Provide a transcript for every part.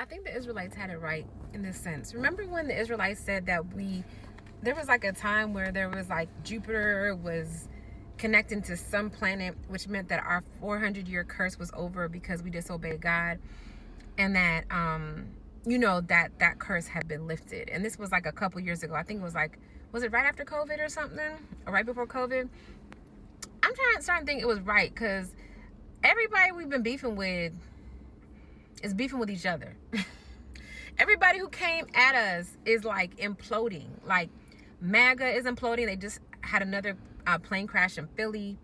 I think the Israelites had it right in this sense. Remember when the Israelites said that there was like a time where there was like Jupiter was connecting to some planet, which meant that our 400-year curse was over because we disobeyed God, and that that curse had been lifted. And this was like a couple years ago. I think it was like, was it right after COVID or something, or right before COVID? I'm starting to think it was right, because everybody we've been beefing with is beefing with each other. Everybody who came at us is like imploding. Like MAGA is imploding. They just had another plane crash in Philly.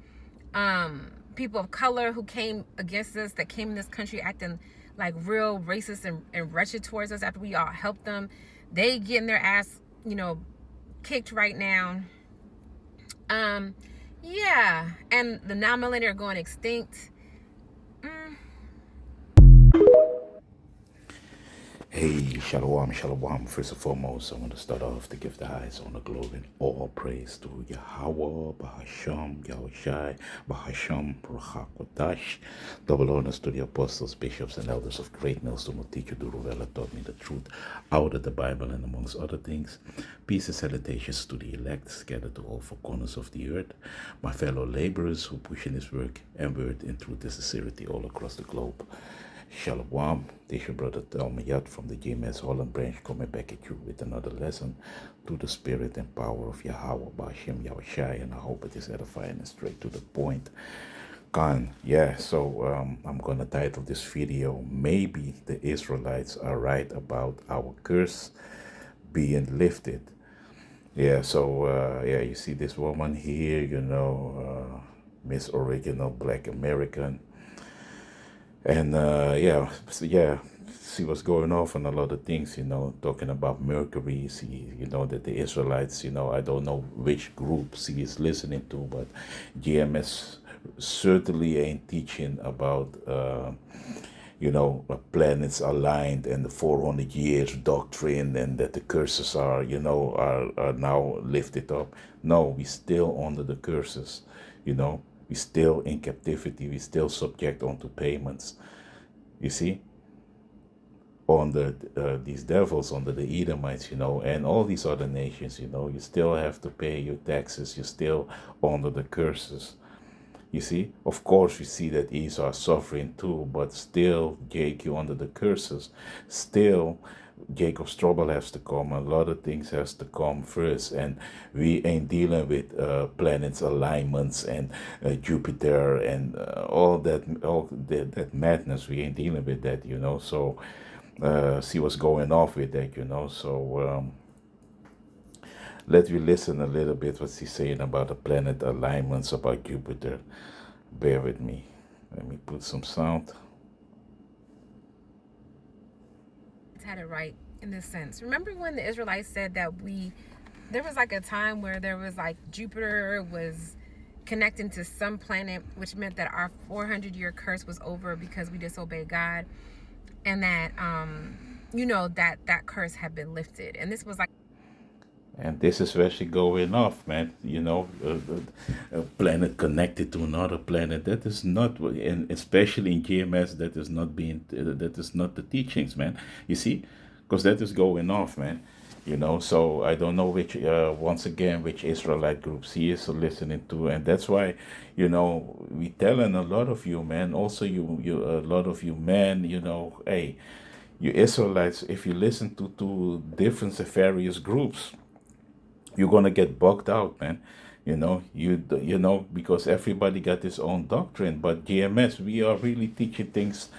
People of color who came against us, that came in this country acting like real racist and wretched towards us after we all helped them, they getting their ass, kicked right now. Yeah, and the non-millennial are going extinct. Hey, shalom, shalom. First and foremost, I want to start off to give the highest honor, glory, and all praise to Yahweh, Bahasham, Yahushai, Bahasham, Rachakodash. Double honors to the apostles, bishops, and elders of great millstone who teach you, Duruvela taught me the truth out of the Bible, and amongst other things. Peace and salutations to the elect scattered to all four corners of the earth, my fellow laborers who push in his work and word in truth and sincerity all across the globe. Shalom, this is your brother Talmayat from the GMS Holland branch, coming back at you with another lesson to the spirit and power of Yahweh, Ba'ashem Yahushai, and I hope it is edifying and straight to the point. So I'm gonna title this video, Maybe the Israelites are right about our curse being lifted. You see this woman here, Miss Original Black American. And she was going off on a lot of things, talking about Mercury. See, that the Israelites, I don't know which group she is listening to, but GMS certainly ain't teaching about, planets aligned and the 400 years doctrine and that the curses are now lifted up. No, we still under the curses, we still in captivity, we still subject onto payments. You see, under these devils, under the Edomites, and all these other nations, you still have to pay your taxes. You're still under the curses. You see, of course, we see that Esau is suffering too, but still, Jake, you under the curses. Still, Jacob's trouble has to come. A lot of things has to come first, and we ain't dealing with planets alignments and Jupiter and all that madness. We ain't dealing with that, So see what's going off with that, So let me listen a little bit what she's saying about the planet alignments, about Jupiter. Bear with me. Let me put some sound. Had it right in this sense. Remember when the Israelites said that there was like a time where there was like Jupiter was connecting to some planet, which meant that our 400-year curse was over because we disobeyed God, and that that curse had been lifted. And this was like, and this is where she going off, man. A planet connected to another planet. That is not, and especially in GMS, that is not the teachings, man. You see, because that is going off, man. So I don't know once again, which Israelite groups he is listening to, and that's why, we telling a lot of you, man. Also, a lot of you, men, hey, you Israelites, if you listen to different various groups, you're gonna get bugged out, man. Because everybody got his own doctrine. But GMS, we are really teaching things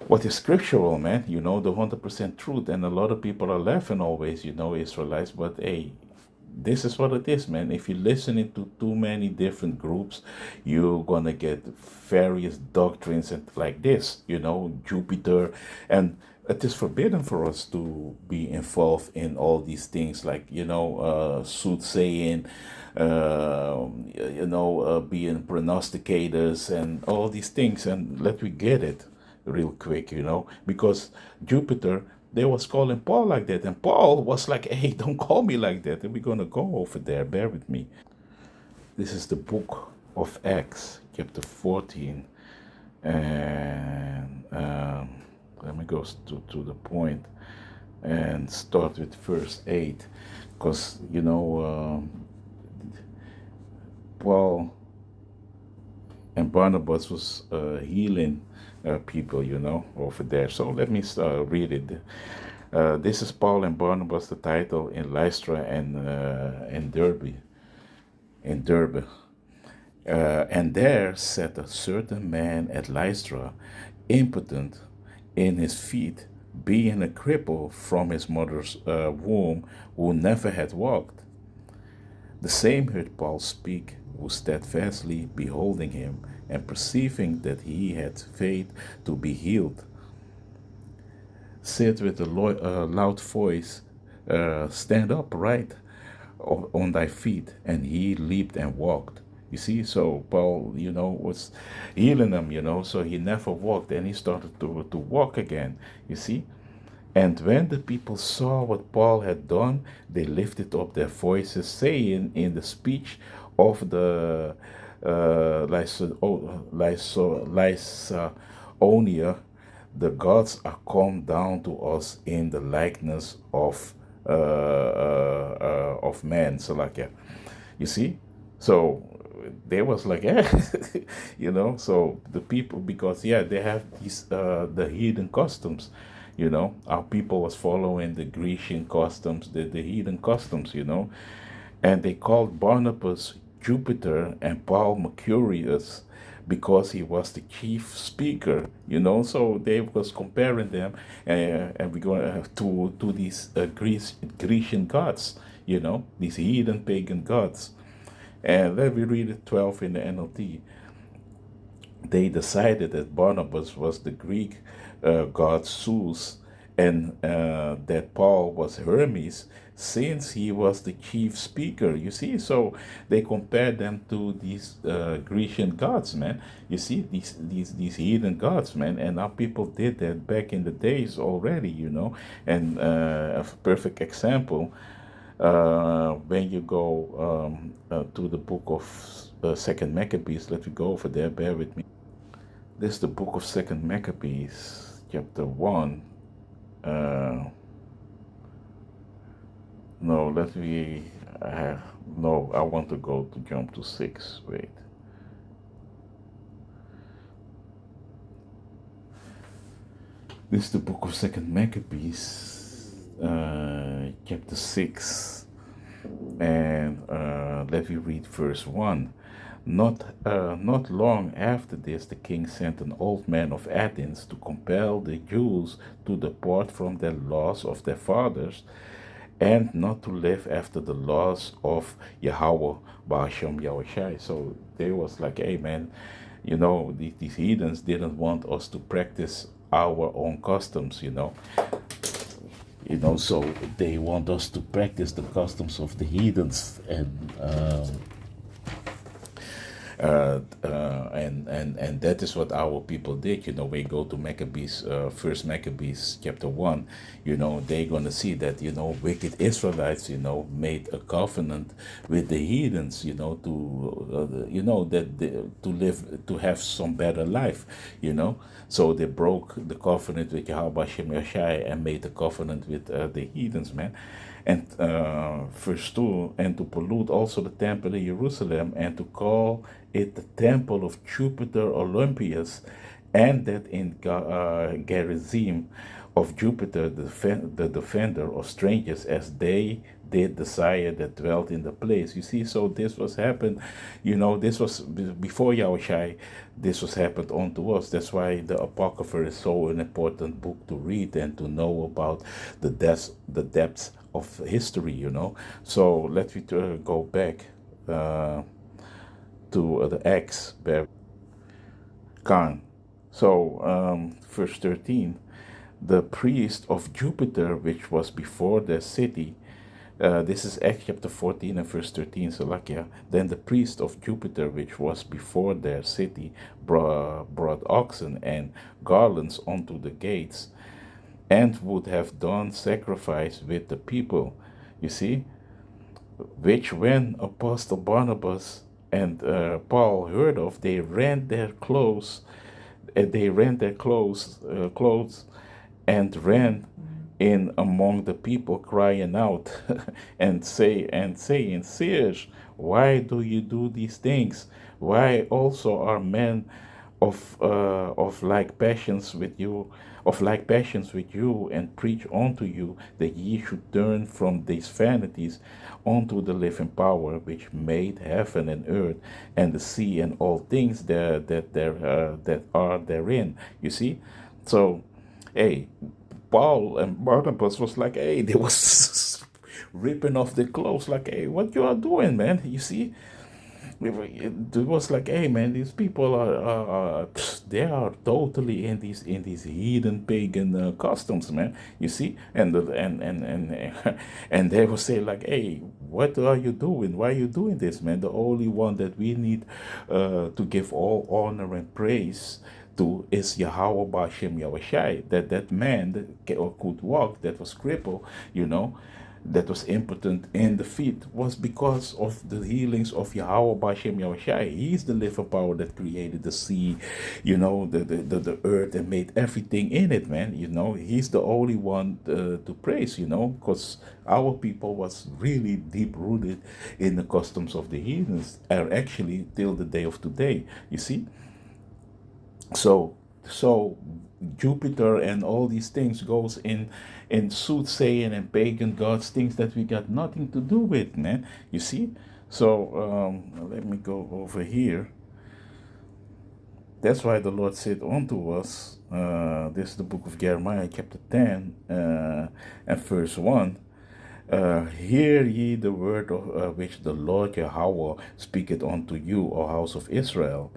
what is scriptural, man. The 100% truth. And a lot of people are laughing always, Israelites. But hey, this is what it is, man. If you're listening to too many different groups, you're gonna get various doctrines and like this, Jupiter, and it is forbidden for us to be involved in all these things like soothsaying, being prognosticators and all these things. And let me get it real quick, because Jupiter, they was calling Paul like that, and Paul was like, hey, don't call me like that. And we're gonna go over there, bear with me. This is the book of Acts, chapter 14, and let me go to the point and start with verse 8, because Paul and Barnabas was healing people, over there. So let me read it. This is Paul and Barnabas, the title in Lystra and in Derbe. And there sat a certain man at Lystra, impotent in his feet, being a cripple from his mother's womb, who never had walked. The same heard Paul speak, who steadfastly beholding him, and perceiving that he had faith to be healed, said with a loud voice, stand upright on thy feet. And he leaped and walked. You see, so Paul, was healing him, so he never walked, and he started to walk again, you see. And when the people saw what Paul had done, they lifted up their voices, saying in the speech of the Lycaonia, the gods are come down to us in the likeness of man. So like, yeah, you see, so they was like, yeah, So the people, because yeah, they have these the heathen customs. Our people was following the Grecian customs, the heathen customs. And they called Barnabas Jupiter and Paul Mercurius, because he was the chief speaker. So they was comparing them, and we go to these Grecian gods. These heathen pagan gods. And let me read it 12 in the NLT. They decided that Barnabas was the Greek god Zeus, and that Paul was Hermes, since he was the chief speaker. You see, so they compared them to these Grecian gods, man. You see, these heathen gods, man, and our people did that back in the days already, And a perfect example, when you go to the book of Second Maccabees, let me go over there. Bear with me. This is the book of Second Maccabees, chapter 1. No, let me. No, I want to go to jump to 6. Wait. This is the book of Second Maccabees, chapter 6. And let me read verse 1. Not long after this, the king sent an old man of Athens to compel the Jews to depart from the laws of their fathers, and not to live after the laws of Yahweh Ba'ashem Yahushai. So they was like, hey man, these heathens didn't want us to practice our own customs. So they want us to practice the customs of the heathens, and that is what our people did. We go to Maccabees, First Maccabees, chapter 1. They're gonna see that wicked Israelites, made a covenant with the heathens, to live, to have some better life. So they broke the covenant with Yahweh Shem Yashai and made a covenant with the heathens, man. And verse 2, and to pollute also the temple in Jerusalem, and to call it the temple of Jupiter Olympius, and that in Gerizim of Jupiter, the defender of strangers, as they did desire that dwelt in the place. You see, so this was happened, this was before Yahushai, this was happened unto us. That's why the Apocrypha is so an important book to read and to know about the depths of history. So let me go back to the Acts. Khan. So, verse 13, the priest of Jupiter, which was before the city, this is Acts chapter 14 and verse 13, Salakia. Then the priest of Jupiter, which was before their city, brought oxen and garlands unto the gates, and would have done sacrifice with the people. You see, which when Apostle Barnabas and Paul heard of, they rent their clothes, clothes and ran in among the people, crying out and saying, Sirs, why do you do these things? Why also are men of like passions with you, and preach unto you that ye should turn from these vanities unto the living power, which made heaven and earth and the sea and all things that are therein. You see, so hey, Paul and Barnabas was like, hey, they was ripping off their clothes, like, hey, what you are doing, man? You see, it was like, hey, man, these people they are totally in these heathen pagan customs, man. You see, and they will say like, hey, what are you doing? Why are you doing this, man? The only one that we need to give all honor and praise to is Yahweh Bashem Yahushai, that man that could walk, that was crippled, you know, that was impotent in the feet, was because of the healings of Yahweh Bashem Yahushai. He's the living power that created the sea, you know, the earth, and made everything in it, man. You know, he's the only one to praise, you know, because our people was really deep rooted in the customs of the heathens, are actually till the day of today, you see. So Jupiter and all these things goes in soothsaying and pagan gods, things that we got nothing to do with, man. You see. So let me go over here. That's why the Lord said unto us, this is the book of Jeremiah, chapter 10, and verse 1. Hear ye the word of which the Lord Yahweh speaketh unto you, O house of Israel.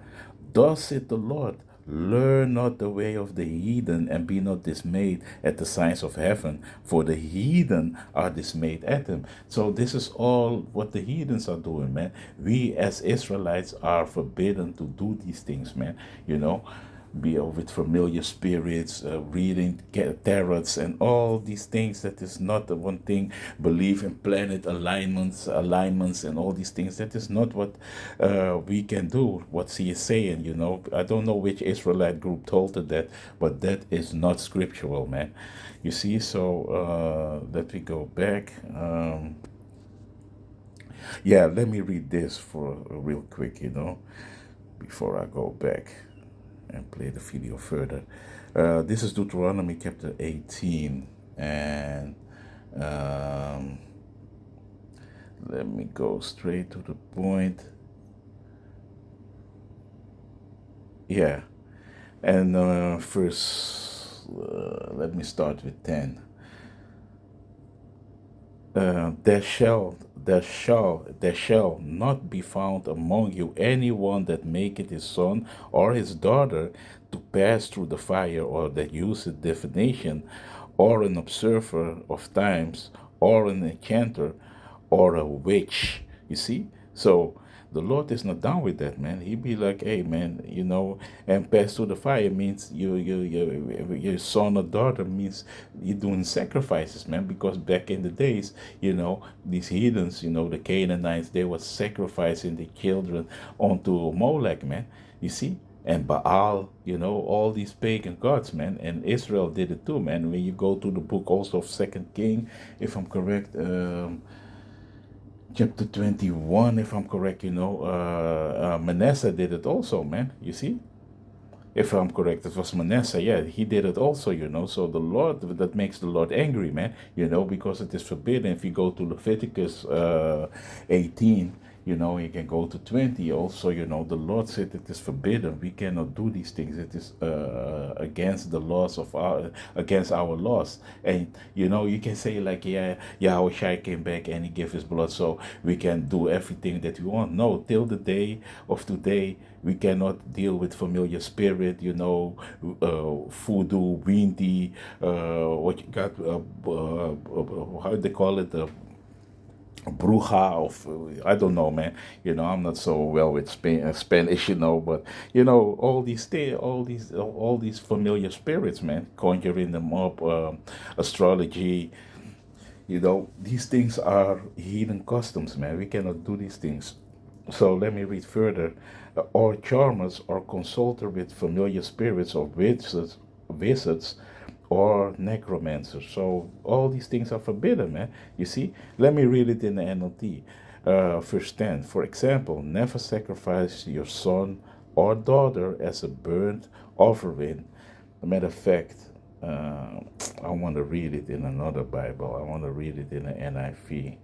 Thus saith the Lord, learn not the way of the heathen, and be not dismayed at the signs of heaven, for the heathen are dismayed at them. So this is all what the heathens are doing, man. We as Israelites are forbidden to do these things, man. You know, be with familiar spirits, reading tarots and all these things. That is not the one thing. Believe in planet alignments and all these things. That is not what we can do, what he is saying, you know. I don't know which Israelite group told it that, but that is not scriptural, man. You see. So let me go back. Yeah, let me read this for real quick, you know, before I go back and play the video further. This is Deuteronomy chapter 18, and um, let me go straight to the point. Yeah, and first, let me start with 10. There shall not be found among you anyone that maketh his son or his daughter to pass through the fire, or that useth divination, or an observer of times, or an enchanter, or a witch. You see? So the Lord is not down with that, man. He be like, hey, man, you know, and pass through the fire means your son or daughter means you're doing sacrifices, man. Because back in the days, you know, these heathens, you know, the Canaanites, they were sacrificing the children onto Molech, man. You see? And Baal, you know, all these pagan gods, man. And Israel did it too, man. When you go to the book also of Second King, if I'm correct, chapter 21, if I'm correct, you know, Manasseh did it also, man. You see? If I'm correct, it was Manasseh. Yeah, he did it also, you know. So the Lord, that makes the Lord angry, man, you know, because it is forbidden. If you go to Leviticus 18, you know, you can go to 20 also, you know, the Lord said it is forbidden. We cannot do these things. It is against the laws of against our laws. And, you know, you can say like, yeah, Yahweh came back and he gave his blood so we can do everything that we want. No, till the day of today, we cannot deal with familiar spirit, you know, voodoo, windy, what you got, how do they call it, bruja of I don't know, man. You know, I'm not so well with Spanish, you know, but you know, all these familiar spirits, man, conjuring them up, astrology. You know, these things are heathen customs, man. We cannot do these things. So let me read further. Or charmers or consulter with familiar spirits or wizards or necromancer. So all these things are forbidden, man. You see? Let me read it in the NLT. Verse 10. For example, never sacrifice your son or daughter as a burnt offering. As a matter of fact, uh, I want to read it in another Bible. I want to read it in the NIV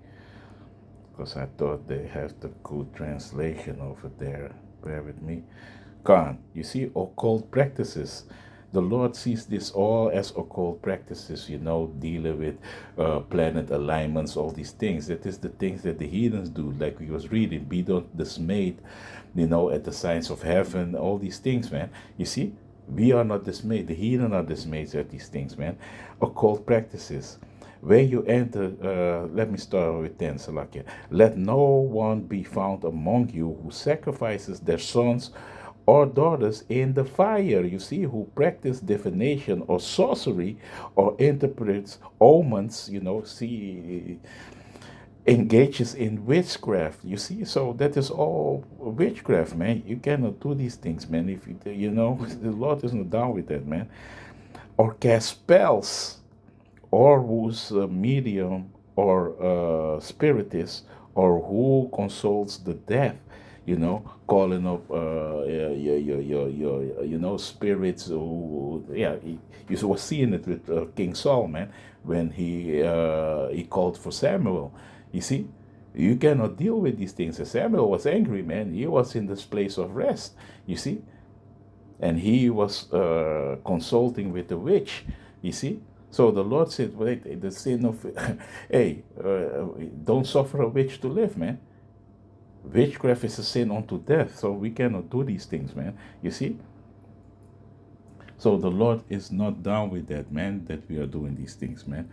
because I thought they have the good translation over there. Bear with me. Gone. You see, occult practices. The Lord sees this all as occult practices, dealing with planet alignments, all these things. That is the things that the heathens do, like we was reading. Be not dismayed, at the signs of heaven, all these things, man. You see, we are not dismayed. The heathen are dismayed at these things, man. Occult practices. When you enter, let me start with 10, Salakia. Let no one be found among you who sacrifices their sons or daughters in the fire, you see, who practice divination or sorcery or interprets omens, see, engages in witchcraft, you see. So that is all witchcraft, man. You cannot do these things, man. If the Lord is not down with that, man. Or cast spells, or who's a medium or spiritist, or who consults the deaf, calling up spirits who, yeah, you was seeing it with King Saul, man, when he called for Samuel. You see, you cannot deal with these things. And Samuel was angry, man. He was in this place of rest, you see, and he was consulting with the witch, you see. So the Lord said, wait, the sin of, hey, don't suffer a witch to live, man. Witchcraft is a sin unto death, so we cannot do these things, man. You see? So the Lord is not down with that, man, that we are doing these things, man.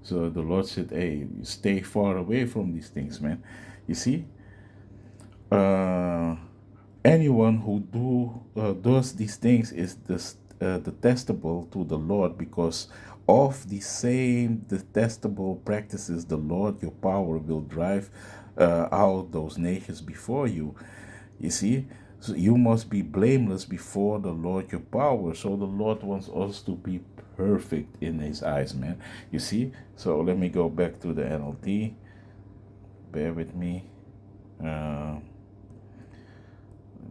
So the Lord said, hey, stay far away from these things, man. You see? Anyone who does these things is detestable to the Lord, because of the same detestable practices the Lord your power will drive out those nations before you. You see, so you must be blameless before the Lord your power. So the Lord wants us to be perfect in his eyes, man. You see. So let me go back to the NLT. Bear with me. Let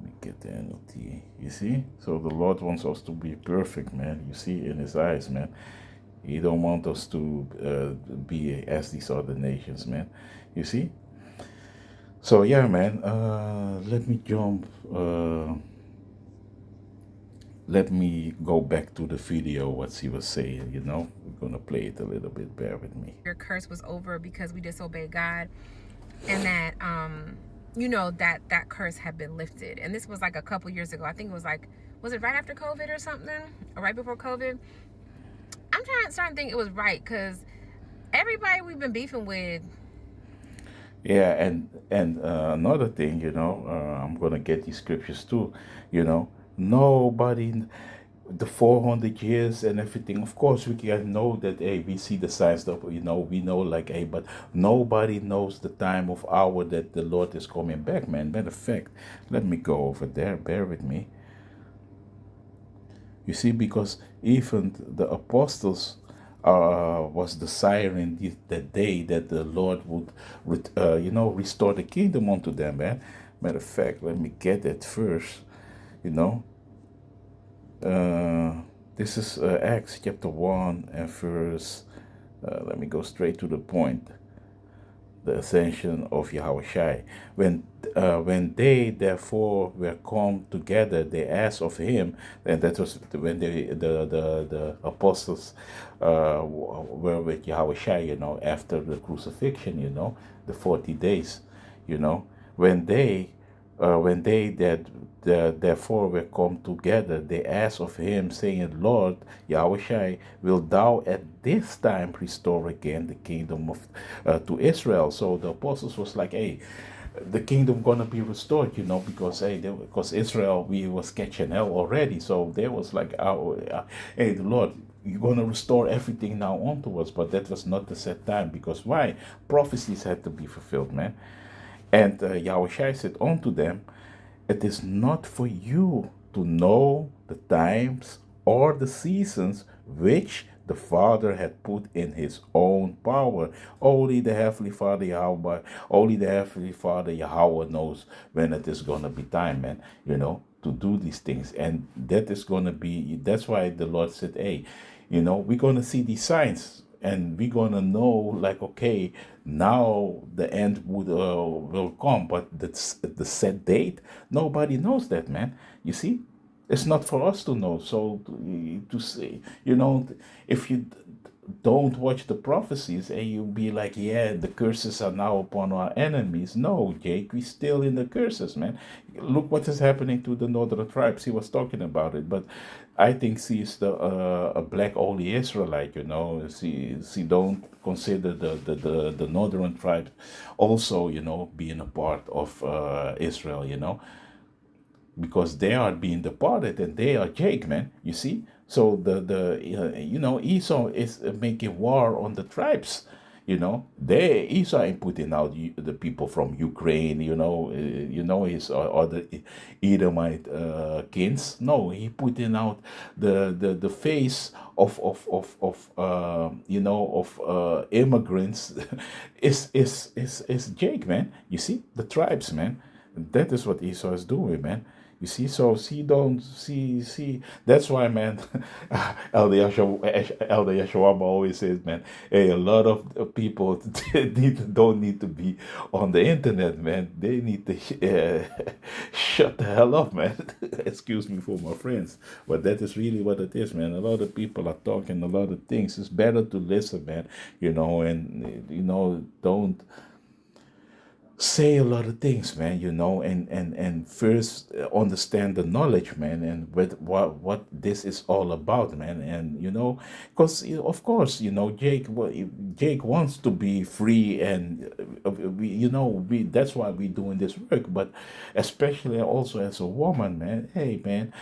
me get the NLT. You see? So the Lord wants us to be perfect, man. You see, in his eyes, man. He don't want us to be as these other nations, man. You see? So yeah, man. Let me jump. Let me go back to the video. What he was saying. We're gonna play it a little bit. Bear with me. Your curse was over because we disobeyed God, and that that curse had been lifted. And this was like a couple years ago. I think it was like, was it right after COVID or something, or right before COVID? I'm starting to think it was right, because everybody we've been beefing with. Yeah, and another thing, I'm gonna get these scriptures too. Nobody, the 400 years and everything. Of course, we can know that. Hey, we see the signs that we know, like, hey, but nobody knows the time of hour that the Lord is coming back, man. Matter of fact, let me go over there. Bear with me. You see, because even the apostles was desiring the day that the Lord would, restore the kingdom unto them, man. Matter of fact, let me get that first. This is Acts chapter 1 and verse. Let me go straight to the point. The ascension of Yahushua. When they therefore were come together, they asked of him, and that was when the apostles were with Yahushua, after the crucifixion, the 40 days, when they that therefore were come together, they asked of him, saying, Lord, Yahushua, will thou at this time restore again the kingdom of to Israel? So the apostles was like, hey, the kingdom gonna be restored, because because Israel, we was catching hell already. So they was like, hey, the Lord, you're gonna restore everything now onto us. But that was not the set time, because why? Prophecies had to be fulfilled, man. And Yahushua said unto them, it is not for you to know the times or the seasons which the Father had put in his own power. Only the Heavenly Father Yahweh, only the Heavenly Father Yahweh knows when it is gonna be time, man, to do these things. And that is gonna be, that's why the Lord said, hey, we're gonna see these signs, and we're gonna know, like, okay, now the end will come, but the set date, nobody knows that, man. You see, it's not for us to know. So to say, if you don't watch the prophecies and you be like, yeah, the curses are now upon our enemies. No, Jake, we still in the curses, man. Look what is happening to the northern tribes. He was talking about it, but I think she's a black only Israelite. She don't consider the northern tribes also, being a part of Israel. Because they are being departed and they are Jake, man. You see, so the Esau is making war on the tribes. They Esau ain't putting out the people from Ukraine. His other Edomite kins. No, he putting out the face of immigrants is Jake, man. You see the tribes, man. That is what Esau is doing, man. You see, so see, don't see. That's why, man. Elder Yeshua always says, man, hey, a lot of people don't need to be on the internet, man. They need to shut the hell up, man. Excuse me for my friends, but that is really what it is, man. A lot of people are talking a lot of things. It's better to listen, man. And don't say a lot of things, man, and first understand the knowledge, man, and what this is all about, man. And because of course, Jake wants to be free, and we that's why we're doing this work. But especially also as a woman, man, hey, man,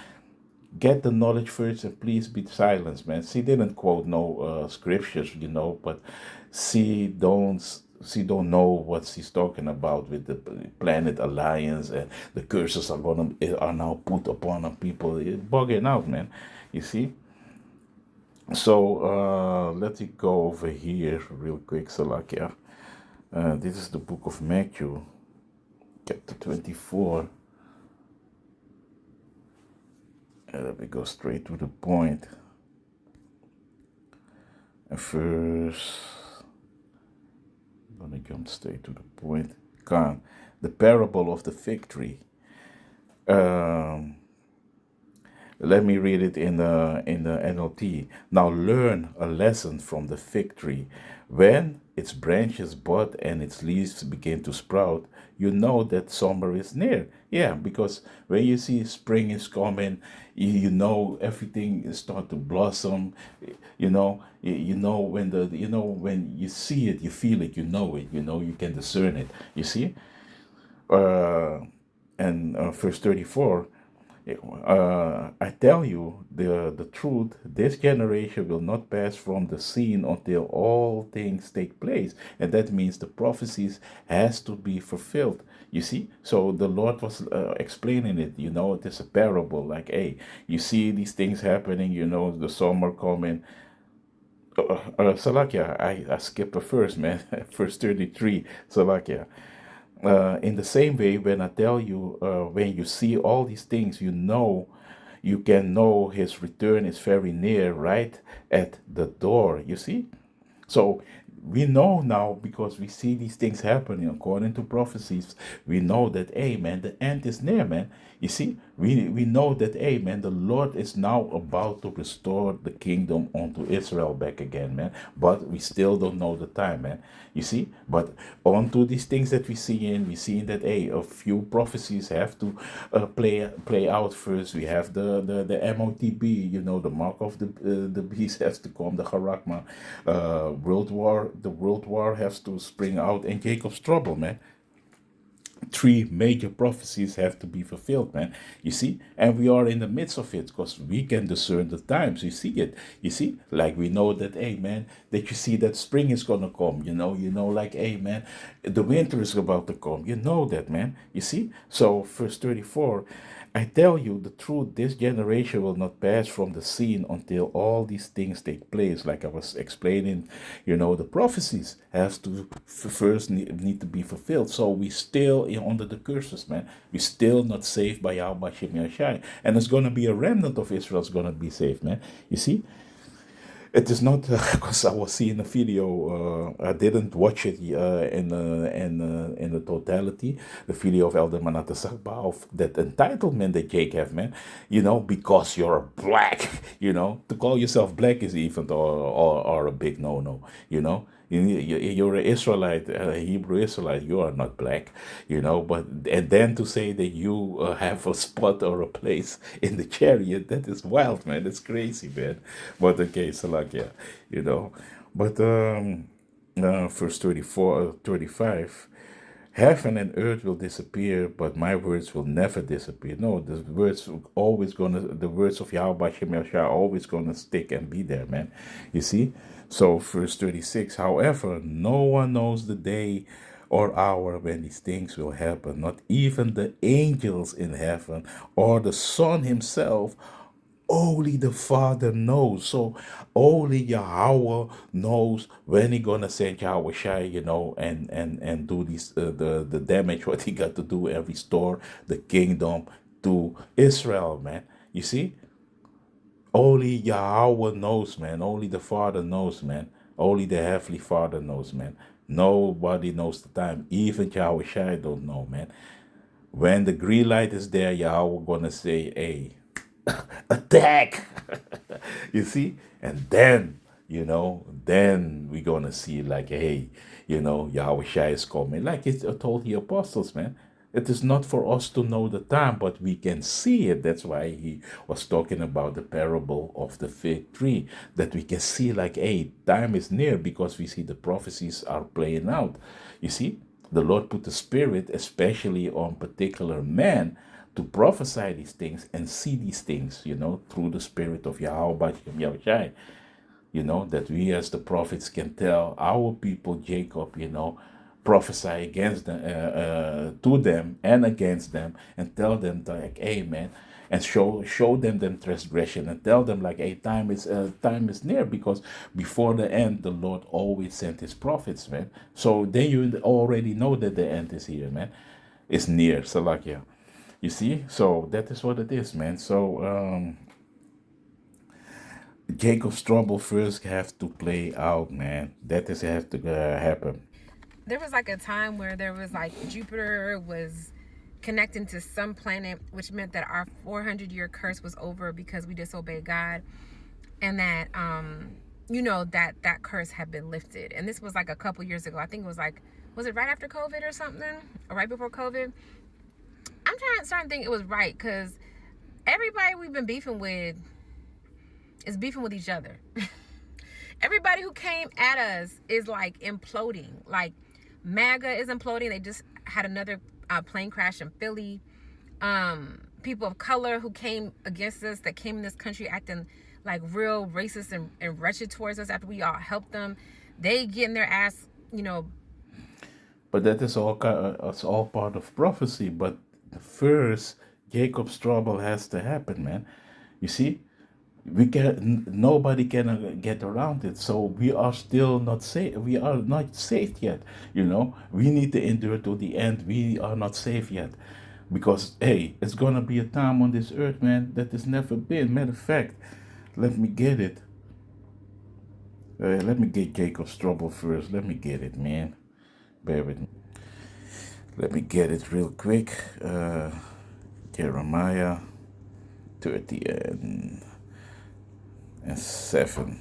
get the knowledge first and please be silent, man. She didn't quote no scriptures, but she don't know what she's talking about with the planet alliance, and the curses are now put upon people. It's bugging out, man. You see. So let me go over here real quick, Salakia. This is the book of Matthew, chapter 24. Let me go straight to the point. And first, I'm gonna jump straight to the point. The parable of the fig tree. Let me read it in the NLT. Now learn a lesson from the fig tree. When its branches bud and its leaves begin to sprout, you know that summer is near. Yeah, because when you see spring is coming, you know everything is start to blossom. When you see it, you feel it, you know it, you can discern it. You see, and verse 34. I tell you the truth, this generation will not pass from the scene until all things take place. And that means the prophecies has to be fulfilled. You see? So the Lord was explaining it, it is a parable. Like, hey, you see these things happening, the summer coming. Salakia, I skipped the first, man. Verse 33, Salakia. In the same way, when I tell you, when you see all these things, you can know his return is very near, right at the door. You see? So we know now, because we see these things happening according to prophecies. We know that, hey, man, the end is near, man. You see, we know that, hey, man, the Lord is now about to restore the kingdom unto Israel back again, man. But we still don't know the time, man. You see, but onto these things that we see that, hey, a few prophecies have to play out first. We have the MOTB, the mark of the beast has to come, the Harakma, the world war has to spring out, and Jacob's trouble, man. Three major prophecies have to be fulfilled, man. You see, and we are in the midst of it because we can discern the times. You see it. You see, like we know that, hey, man, that you see that spring is gonna come. Like, hey, man, the winter is about to come. You know that, man. You see. So verse 34. I tell you the truth, this generation will not pass from the scene until all these things take place. Like I was explaining, the prophecies has to first need to be fulfilled. So we still under the curses, man. We still not saved by Yahweh Shem Yashai. And it's going to be a remnant of Israel's going to be saved, man. You see? It is not because I was seeing a video. I didn't watch it in the totality. The video of Elder Manata Sakba of that entitlement that Jake have, man. Because you're black. To call yourself black is even or a big no. You're an Israelite, a Hebrew Israelite. You are not black, But and then to say that you have a spot or a place in the chariot, that is wild, man. It's crazy, man. But okay, so like yeah, you know. But verse 34, 35. Heaven and earth will disappear, but my words will never disappear. No, the words of Yahweh Shem Yahshua are always gonna stick and be there, man. You see? So verse 36, however, no one knows the day or hour when these things will happen, not even the angels in heaven or the Son himself. Only the Father knows. So only Yahweh knows when he gonna send Yahweh Shai, and do this the damage what he got to do and restore the kingdom to Israel, man. You see, only Yahweh knows, man. Only the Father knows, man. Only the Heavenly Father knows, man. Nobody knows the time. Even Yahweh Shai don't know, man. When the green light is there, Yahweh gonna say, "Hey, attack." You see, and then we're gonna see like, hey, Yahweh Shai is coming, like it told the apostles, man. It is not for us to know the time, but we can see it. That's why he was talking about the parable of the fig tree, that we can see like, hey, time is near, because we see the prophecies are playing out. You see, the Lord put the spirit especially on particular men to prophesy these things and see these things, through the spirit of Yahweh Yahushai, that we as the prophets can tell our people, Jacob, prophesy against them, to them and against them, and tell them like, hey, man, and show them transgression, and tell them like, hey, time is near, because before the end, the Lord always sent his prophets, man. So then you already know that the end is here, man. It's near, Salakia. You see, so that is what it is, man. So Jacob's trouble first have to play out, man. That is have to happen. There was like a time where there was like Jupiter was connecting to some planet, which meant that our 400-year curse was over because we disobeyed God, and that that curse had been lifted. And this was like a couple years ago. I think it was like, was it right after COVID or something, or right before COVID? I'm starting to think it was right, because everybody we've been beefing with is beefing with each other. Everybody who came at us is like imploding. Like MAGA is imploding. They just had another plane crash in Philly. People of color who came against us, that came in this country acting like real racist and wretched towards us after we all helped them, they getting their ass, But that is it's all part of prophecy. But first, Jacob's trouble has to happen, man. You see, nobody can get around it. So we are still not safe. We are not saved yet. We need to endure to the end. We are not safe yet, because hey, it's gonna be a time on this earth, man, that has never been. Matter of fact, let me get it. Let me get Jacob's trouble first. Let me get it, man. Bear with me. Let me get it real quick. Jeremiah 30 and 7.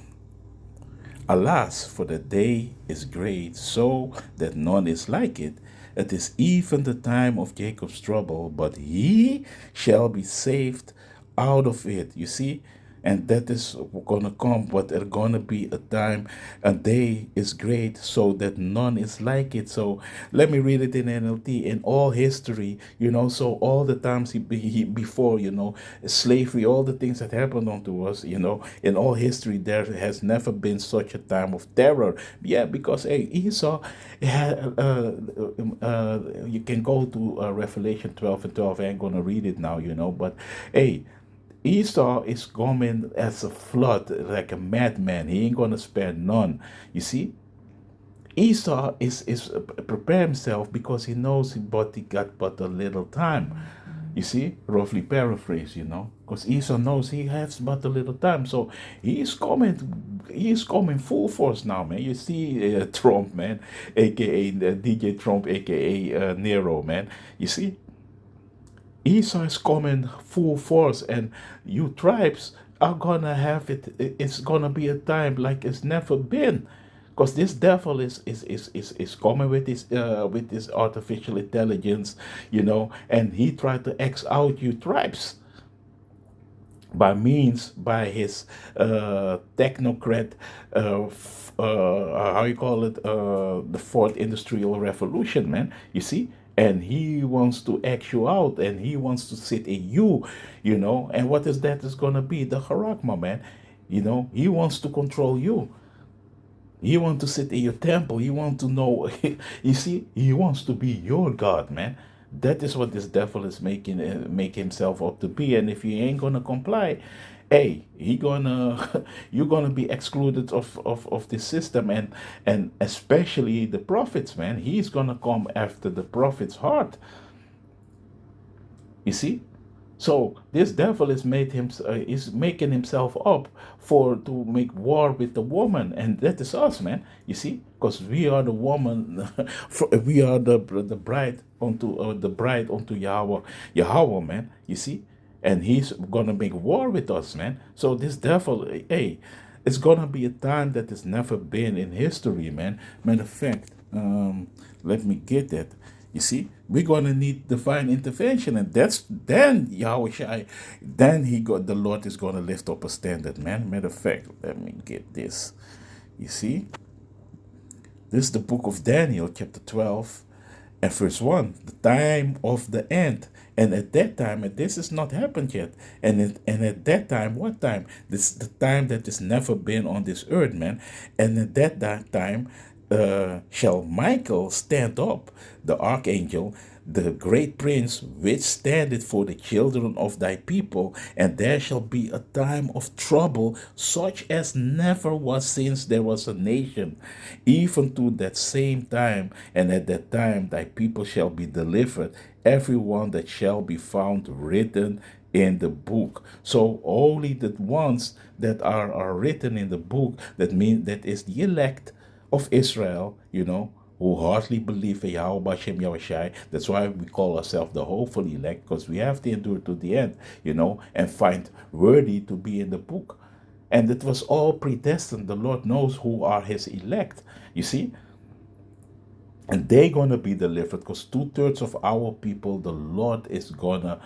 Alas, for the day is great, so that none is like it. It is even the time of Jacob's trouble, but he shall be saved out of it. You see, And that is gonna come, but there's gonna be a time, a day is great, so that none is like it. So let me read it in NLT. In all history, so all the times before, slavery, all the things that happened unto us, in all history, there has never been such a time of terror. Yeah, because hey, Esau had, you can go to Revelation 12 and 12. I ain't gonna read it now, but hey, Esau is coming as a flood, like a madman. He ain't gonna spare none. You see, Esau is prepare himself because he knows he got but a little time. You see, roughly paraphrase, because Esau knows he has but a little time, so he's coming full force now, man. You see, Trump, man, aka DJ Trump, aka Nero, man. You see, Esau is coming full force, and you tribes are gonna have it. It's gonna be a time like it's never been, because this devil is coming with his artificial intelligence, and he tried to X out you tribes by his technocrat, how you call it, the fourth industrial revolution, man. You see, and he wants to X you out, and he wants to sit in you, and what is that is gonna be? The harakma, man. He wants to control you. He wants to sit in your temple. He wants to know. You see, he wants to be your God, man. That is what this devil is make himself up to be. And if you ain't gonna comply, hey, he gonna you're gonna be excluded of the system, and especially the prophets, man. He's gonna come after the prophet's heart. You see, so this devil is making himself up for to make war with the woman, and that is us, man. You see, because we are the woman, we are the bride unto Yahweh, man. You see, and he's gonna make war with us, man. So this devil, hey, it's gonna be a time that has never been in history, man. Matter of fact, let me get that. You see, we're gonna need divine intervention, and that's then Yahweh Shai, then the Lord is gonna lift up a standard, man. Matter of fact, let me get this. You see, this is the book of Daniel, chapter 12, and verse 1, the time of the end. And at that time, and this has not happened yet. And at that time, what time? This is the time that has never been on this earth, man. And at that time, shall Michael stand up, the archangel, the great prince, which standeth for the children of thy people, and there shall be a time of trouble, such as never was since there was a nation, even to that same time. And at that time thy people shall be delivered, every one that shall be found written in the book. So only the ones that are written in the book, that mean that is the elect of Israel, who hardly believe in Yahweh Hashem Yahushai. That's why we call ourselves the hopefully elect, because we have to endure to the end, and find worthy to be in the book. And it was all predestined. The Lord knows who are his elect, you see? And they're gonna be delivered, because 2/3 of our people, the Lord is gonna,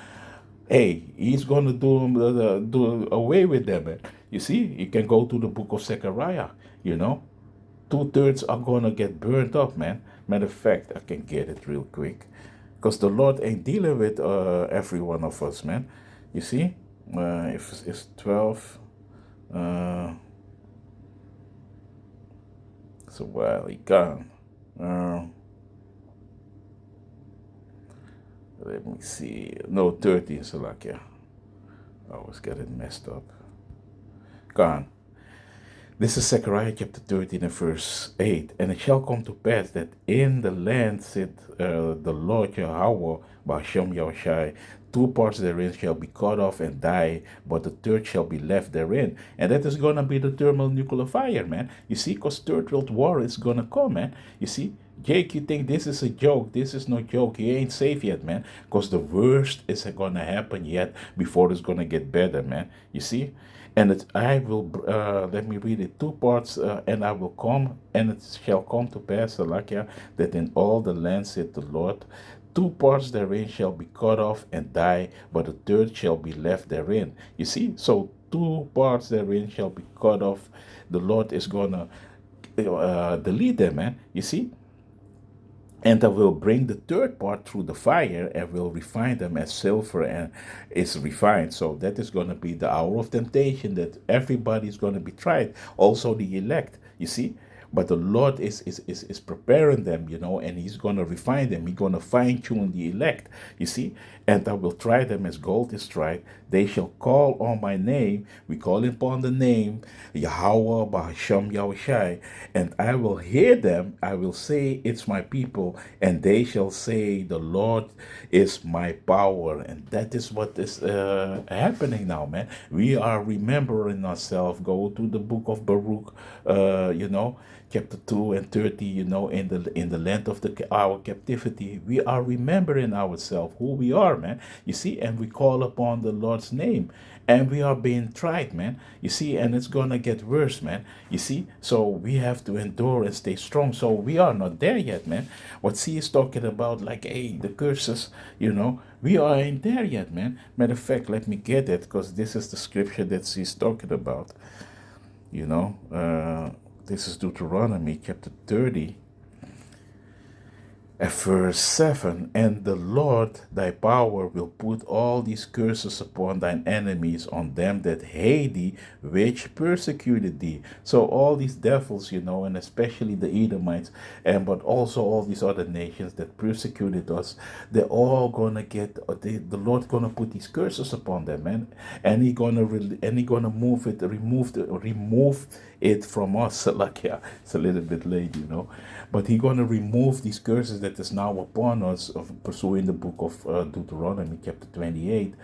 hey, he's gonna do away with them. You see, you can go to the book of Zechariah, 2/3 are gonna get burned up, man. Matter of fact, I can get it real quick, because the Lord ain't dealing with every one of us, man. You see, if it's 12, so while he gone. Let me see. No, 13, Salakia. I always get it messed up. Gone. This is Zechariah chapter 13 and verse 8. And it shall come to pass that in the land said the Lord Yahweh, Ba'ashem Yahushai, 2 parts therein shall be cut off and die, but the third shall be left therein. And that is going to be the thermonuclear fire, man. You see, because Third World War is going to come, man. You see, Jake, you think this is a joke. This is no joke. He ain't safe yet, man. Because the worst is going to happen yet before it's going to get better, man. You see? And I will, let me read it, 2 parts, and I will come, and it shall come to pass, Salakia, that in all the land, said the Lord, 2 parts therein shall be cut off and die, but the third shall be left therein. You see? So two parts therein shall be cut off. The Lord is gonna delete them, man. You see? And I will bring the third part through the fire and will refine them as silver and is refined. So that is going to be the hour of temptation that everybody's going to be tried. Also the elect, you see. But the Lord is preparing them, and He's going to refine them. He's going to fine tune the elect, you see. And I will try them as gold is tried. They shall call on my name. We call upon the name Yahweh Bahasham Yahushai. And I will hear them. I will say, it's my people. And they shall say, the Lord is my power. And that is what is happening now, man. We are remembering ourselves. Go to the book of Baruch, chapter 2 and 30, in the land of our captivity. We are remembering ourselves, who we are, man. You see, and we call upon the Lord's name. And we are being tried, man. You see, and it's gonna get worse, man. You see, so we have to endure and stay strong. So we are not there yet, man. What C is talking about, like, hey, the curses, we aren't there yet, man. Matter of fact, let me get it, because this is the scripture that she's talking about. This is Deuteronomy chapter 30. At verse 7, and the Lord thy power will put all these curses upon thine enemies, on them that hate thee, which persecuted thee. So all these devils, and especially the Edomites, but also all these other nations that persecuted us, they're all gonna get, the Lord gonna put these curses upon them, man, and He gonna remove it from us. Like, yeah, it's a little bit late, but He gonna remove these curses that is now upon us, of pursuing the book of Deuteronomy chapter 28,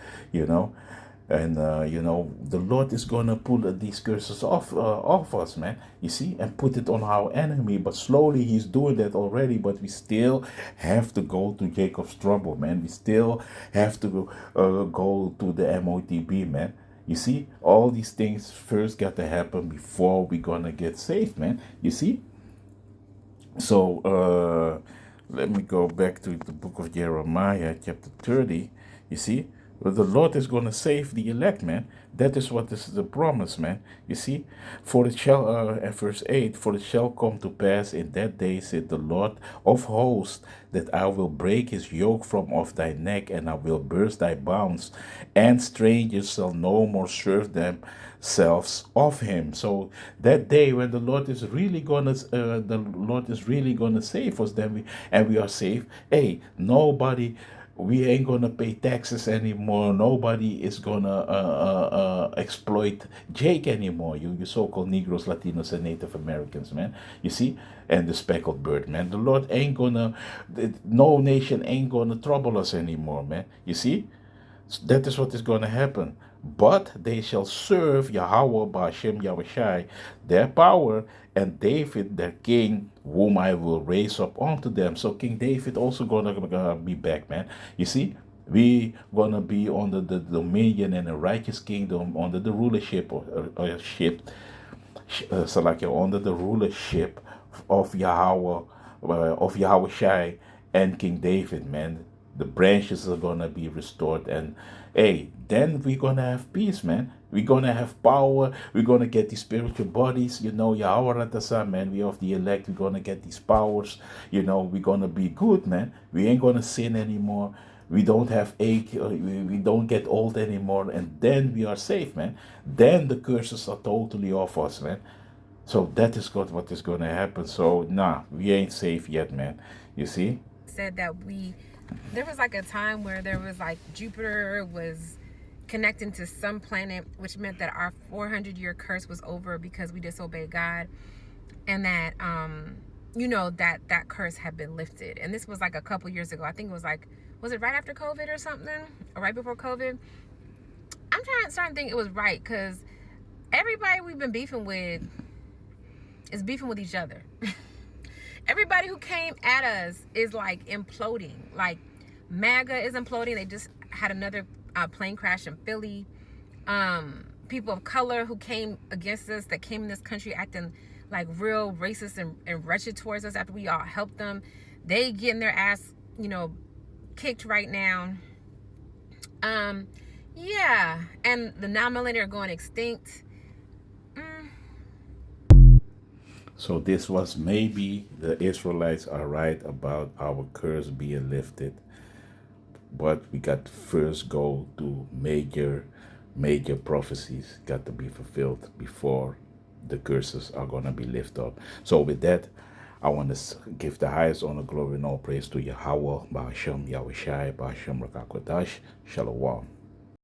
and the Lord is gonna pull these curses off us, man. You see, and put it on our enemy. But slowly He's doing that already. But we still have to go to Jacob's trouble, man. We still have to go to the MOTB, man. You see, all these things first got to happen before we're gonna get saved, man. You see. So let me go back to the book of Jeremiah, chapter 30. You see, well, the Lord is going to save the elect, man. That is what is the promise, man. You see, for it shall, at verse 8, for it shall come to pass in that day, said the Lord of hosts, that I will break his yoke from off thy neck, and I will burst thy bonds, and strangers shall no more serve themselves of him. So that day when the Lord is really gonna, save us, then we are saved. Hey, nobody, we ain't gonna pay taxes anymore. Nobody is gonna exploit Jake anymore. You so-called Negroes, Latinos, and Native Americans, man. You see, and the speckled bird, man. The Lord ain't gonna, no nation ain't gonna trouble us anymore, man. You see, that is what is gonna happen. But they shall serve Yahweh Ba'ashem Yahushai, their power, and David, their king, whom I will raise up unto them. So King David also gonna be back, man. You see, we gonna be under the dominion and a righteous kingdom, under the rulership under the rulership of Yahweh, of Yahushai and King David, man. The branches are gonna be restored, and hey, then we're gonna have peace, man. We're gonna have power. We're gonna get these spiritual bodies, Yahweh Ratasa, man. We of the elect. We're gonna get these powers, we're gonna be good, man. We ain't gonna sin anymore. We don't have ache. We don't get old anymore, and then we are safe, man. Then the curses are totally off us, man. So that is what is gonna happen. So nah, we ain't safe yet, man. You see? Said that there was like a time where there was like Jupiter was connecting to some planet, which meant that our 400-year curse was over because we disobeyed God, and that that curse had been lifted. And this was like a couple years ago. I think it was it right after COVID or something, or right before COVID? I'm starting to think it was right, because everybody we've been beefing with is beefing with each other. Everybody who came at us is like imploding. Like MAGA is imploding. They just had another plane crash in Philly. People of color who came against us, that came in this country acting like real racist and wretched towards us after we all helped them, they getting their ass, kicked right now. Yeah, and the non-millennial are going extinct. Mm, So this was maybe the Israelites are right about our curse being lifted, but we got to first go to major prophecies got to be fulfilled before the curses are going to be lifted up. So with that, I want to give the highest honor, glory, and all praise to Yahweh, Ba'ashem, Yahweh Shai, Ba'ashem, Rakakwadash, Shalom.